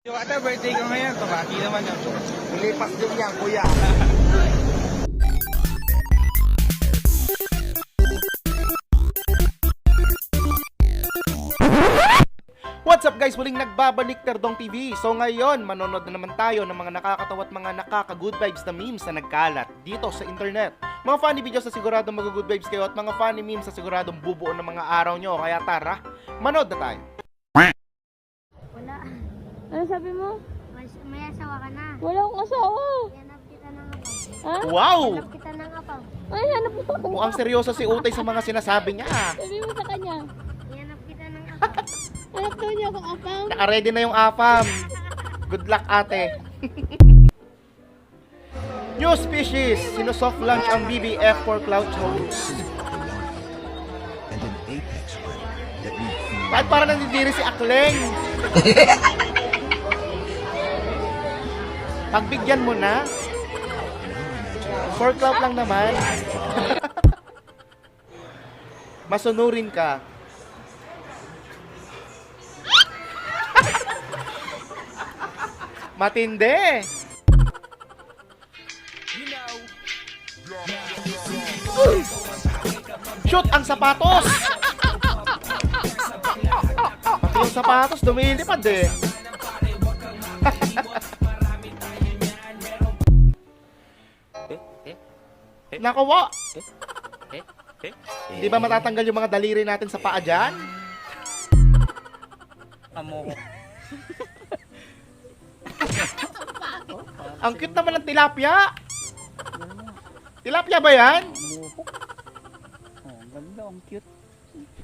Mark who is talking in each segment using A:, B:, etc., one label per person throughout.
A: Yung ata birthday ko ngayon, tumaki naman yun.
B: Ilipas din yan, kuya.
C: What's up guys? Muling nagbabalik Terdong TV. So ngayon, manonood na naman tayo ng mga nakakatawa at mga nakaka-good vibes na memes na nagkalat dito sa internet. Mga funny videos na siguradong mag-good vibes kayo at mga funny memes na siguradong bubuo ng mga araw nyo. Kaya tara, manood na tayo.
D: Wala.
E: Ano sabi mo?
D: May asawa ka na.
E: Wala akong asawa.
D: Yanap kita ng apaw.
E: Ha?
C: Wow!
D: Yanap kita ng apaw.
E: Ay, hanap mo ako.
C: Mukhang seryoso si Utay sa mga sinasabi niya.
E: Sabi mo sa kanya.
D: Yanap kita ng apaw.
E: Hanap daw niya akong apang.
C: Naka-ready na yung apam. Good luck ate. New species, sino-soft launch ang BBF for cloud host. Bakit parang nandidiri si Akleng? Pagbigyan mo na. For cloud lang naman. Masunurin ka. Matindi. Shoot ang sapatos. Pati yung sapatos dumilipad eh. Nakawa. Di ba matatanggal yung mga daliri natin sa paa dyan?
A: Amo ko.
C: Ang cute naman ng tilapia. Tilapia ba yan?
B: Oh, ganda, ang cute.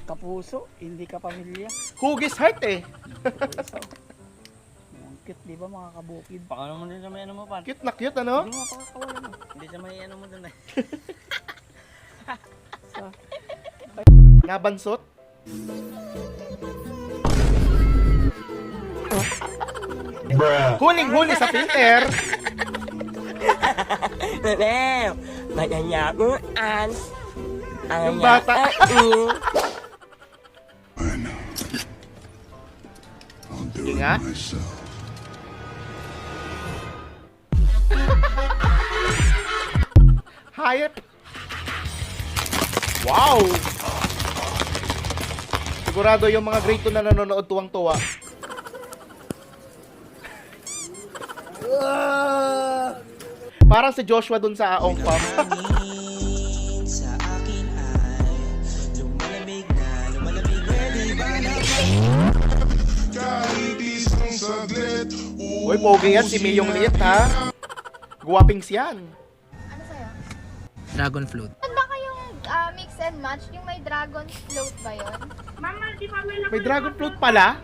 B: Kapuso, hindi ka pamilya.
C: Hugis heart eh.
B: Ang cute, di ba mga kabukid?
A: Baka naman din sa may ano mo pa.
C: Cute na cute ano?
B: Hindi mo mapakakawalan mo.
A: Hindi sa may ano mo dun eh.
C: Nabansot. Huling-huli sa filter.
F: Bebem, maganyakuan.
C: Yung bata. Sige nga. Hayop. Wow! Sigurado yung mga grade 2 na nanonood tuwang-tuwa. Parang si Joshua dun sa Aong Pam.
F: Sa akin ay lumalamig na, di ba na?
C: Uy, pogi yan. Si Miyong Liit, ha? Guwapings yan.
D: Ano sa'yo?
G: Dragon float.
D: Ba kayong mix and match? Yung may dragon float ba yun?
C: May dragon float pala.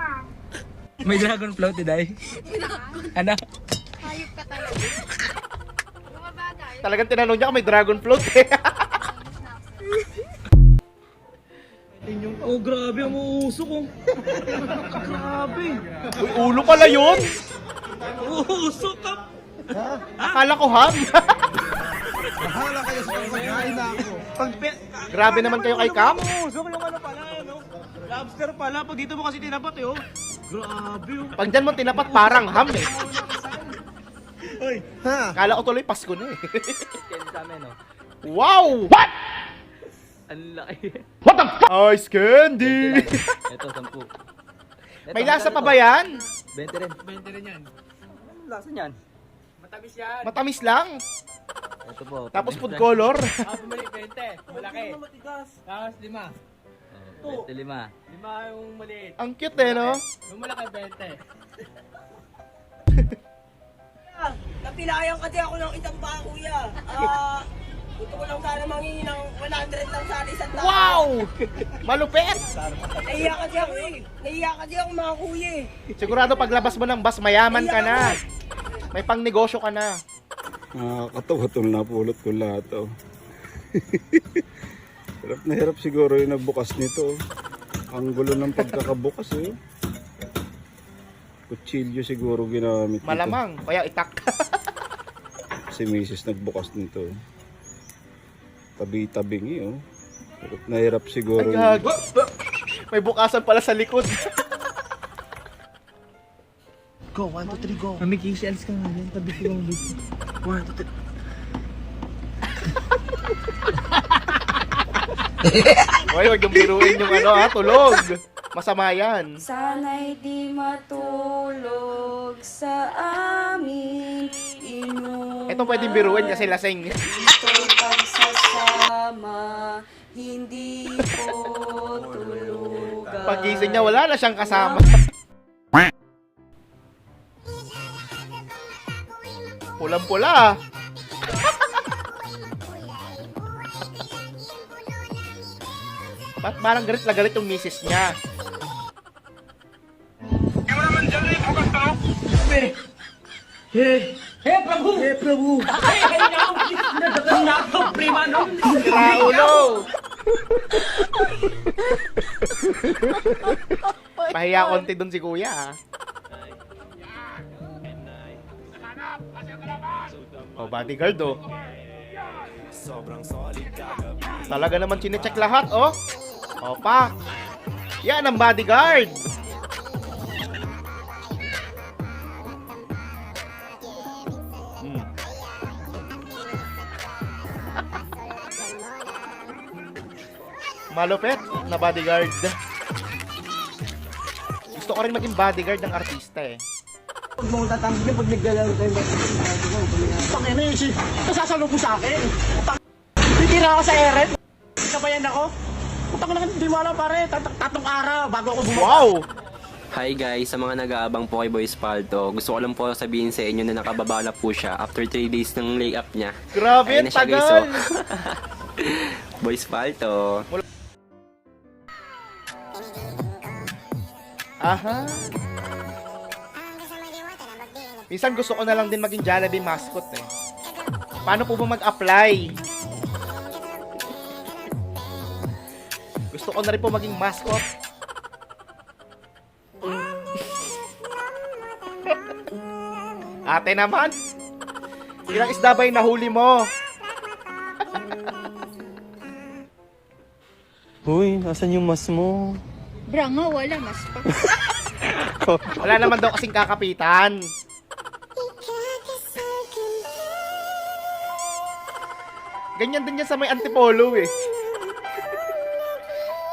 G: May dragon float, Diday. Ano?
D: Hayop ka talaga. Mga bata.
C: Talagang tinanong niya kung may dragon float, eh.
G: Oh, grabe ang uusok ko. Grabe.
C: Uy, ulo pala yun.
G: Uusok ka.
C: Akala ko ham.
B: Bahala kayo sa pagkain na ako.
C: Grabe naman kayo kay Cam.
G: Uusok yung ano pala, ano? Lobster pala. Pag dito mo kasi tinapat, eh, oh. Grabe, oh.
C: Pag dyan mo tinapat, parang ham, eh.
G: Uy.
C: Akala ko tuloy Pasko na, eh.
A: Yan sa amin oh.
C: Wow! What?
A: Ang laki.
C: Ice candy!
A: Ito, 10.
C: May lasa pa ba yan?
A: 20 rin.
G: 20 rin yan.
A: Anong lasa niyan?
G: Matamis yan.
C: Matamis lang.
A: Ito po.
C: Tapos food color.
G: Bumalik 20. Malaki. Tapos 5.
A: 25.
G: 5 yung maliit.
C: Ang cute, eh, no?
G: Yung malaki 20.
F: Napilayan kasi ako ng isang ba, kuya. Gusto ko lang sana mangingi ng 100 lang sana isang tao.
C: Wow! Malupit!
F: Nahiya kasi ako eh. Nahiya kasi ako mga kuya eh.
C: Sigurado paglabas mo ng bus, mayaman ka na. May pang negosyo ka na.
H: Nakakatawa itong napulot ko lahat. Oh. Hirap na hirap siguro yung nagbukas nito. Ang gulo ng pagkakabukas eh. Kutsilyo siguro ginamit nito.
C: Malamang, kaya itak.
H: Si Mrs. nagbukas nito. Tabi-tabingi oh. Hirap na hirap siguro.
C: Ay, gag. May bukasan pala sa likod.
G: Go, 1, 2, 3, go. Mami, Casey, alis ka nga yan. Tabi ko lang dito. 1, 2, 3.
C: Hoy, wag yung biruin yung ano ha, tulog. Masama yan.
I: Sana'y di matulog sa amin.
C: Ito pwedeng biruin kasi lasing.
I: Ito'y pagsasama, hindi po tulugan.
C: Pagising niya, wala na siyang kasama. Pulang-pula. Ba't parang galit na galit yung misis niya? Raulo! Pahiya konti dun si kuya ah. Oh, bodyguard oh. Talaga naman chinecheck lahat oh. Opa. Yan ang bodyguard. Malupit na bodyguard. Gusto ko rin maging bodyguard ng artista eh.
F: Huwag mong tatanggi pag naglalaro tayo. Pangin na yun siya. Nasasalo po sa akin. Titira ako sa eret. Kabayan ako. Putang na, hindi mo alam pare. Tatong araw bago ako bumaba.
C: Wow!
J: Hi guys, sa mga nag-aabang po kay Boy Spalto, gusto ko lang po sabihin sa inyo na nakababa na po siya after 3 days ng layup niya.
C: Grabe,
J: Ayun na siya, guys,
C: tagal!
J: oh. Boy Spalto.
C: Aha. Minsan gusto ko na lang din maging Jollibee mascot eh. Paano po ba mag-apply? Gusto ko na rin po maging mascot. Ate naman, ilang isda ba yung nahuli mo?
G: Uy, nasan yung mas mo?
E: Bra nga, wala. Mas pa.
C: Wala naman daw kasing kakapitan. Ganyan din yan sa may antipolo eh.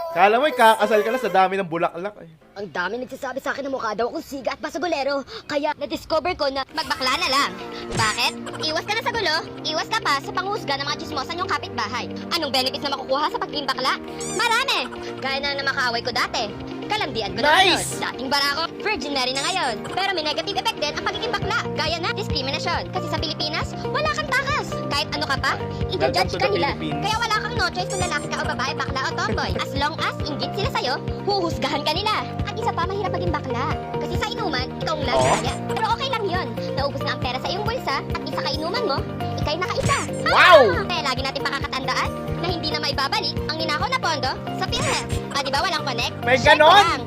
C: Kala mo, kakasal ka na sa dami ng bulaklak eh.
I: Ang dami nagsasabi sa akin na mukha daw akong siga at basagulero. Kaya na-discover ko na
D: Magbakla na lang. Bakit? Iwas ka na sa gulo, iwas ka pa sa panghusga ng mga chismosan yung kapitbahay. Anong benefits na makukuha sa pagiging bakla? Marami! Gaya na makakaaway ko dati. Kalandian ko na ngayon.
C: Nice!
D: Dating barako, Virgin Mary na ngayon. Pero may negative effect din ang pagiging bakla. Gaya na diskriminasyon. Kasi sa Pilipinas, wala kang takas. Kahit ano ka pa,
C: Welcome
D: i-judge
C: to
D: ka
C: the
D: nila.
C: Philippines.
D: Kaya wala kang no choice kung lalaki ka o babae, bakla o tomboy. As long as inggit sila sa'yo, huhusgahan ka nila. At isa pa, mahirap maging bakla. Kasi sa inuman, ikaw ang lagaya. Pero okay lang yun. Naubos na ang pera sa iyong bulsa at isa ka inuman mo, ikay nakaisa.
C: Wow!
D: Kaya lagi natin pakakatandaan na hindi na maibabalik ang ninakaw na pondo sa PhilHealth. O di ba walang connect?
C: May
D: Check
C: ganon?
D: lang.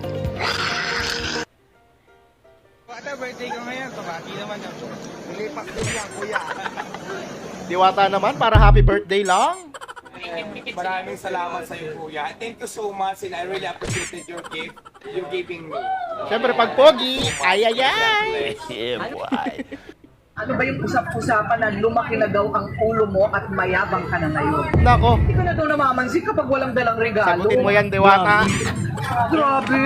G: Bata, birthday ko ngayon. Tumaki naman yun. Nilipak din yan, kuya.
C: Diwata naman para happy birthday lang.
K: Maraming salamat sa iyo, kuya. Thank you so much and I really appreciated your gift. You giving me.
C: Siyempre pag pogi, ay.
F: Ano ba yung usap-usapan na lumaki na daw ang ulo mo at mayabang ka na ngayon?
C: Nako,
F: Hindi ko na daw namamansin kapag walang dalang regalo.
C: sagutin mo yan, Diwata.
F: Grabe!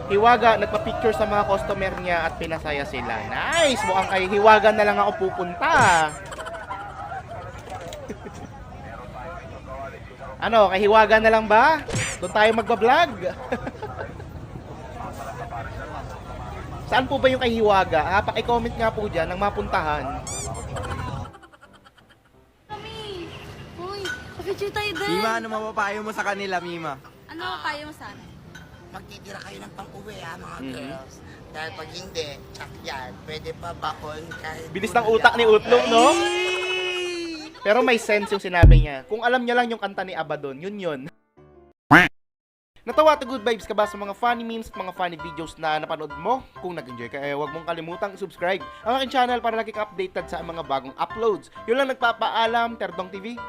C: Hiwaga, nagpa-picture sa mga customer niya at pinasaya sila. Nice! Mukhang kay Hiwaga na lang ako pupunta. Ano, kay Hiwaga na lang ba? Doon tayo magbablog. Saan po ba yung kay Hiwaga? Ha, paki-comment nga po dyan ang mapuntahan.
I: Uy, picture tayo din.
G: Mima, ano mapapayo mo sa kanila, Mima?
I: Ano payo mo sa amin?
F: Magtitira kayo ng pang-uwi mga girls. Dahil pag hindi, tsak yan. Pwede pa bakon kahit...
C: Bilis ng utak ni Utlong, no? Pero may sense yung sinabi niya. Kung alam niya lang yung kanta ni Abaddon, yun. Natawa to good vibes ka ba sa mga funny memes at mga funny videos na napanood mo? Kung nag-enjoy ka, huwag mong kalimutang subscribe ang aking channel para lagi ka updated sa mga bagong uploads. Yun lang nagpapaalam, Terdong TV.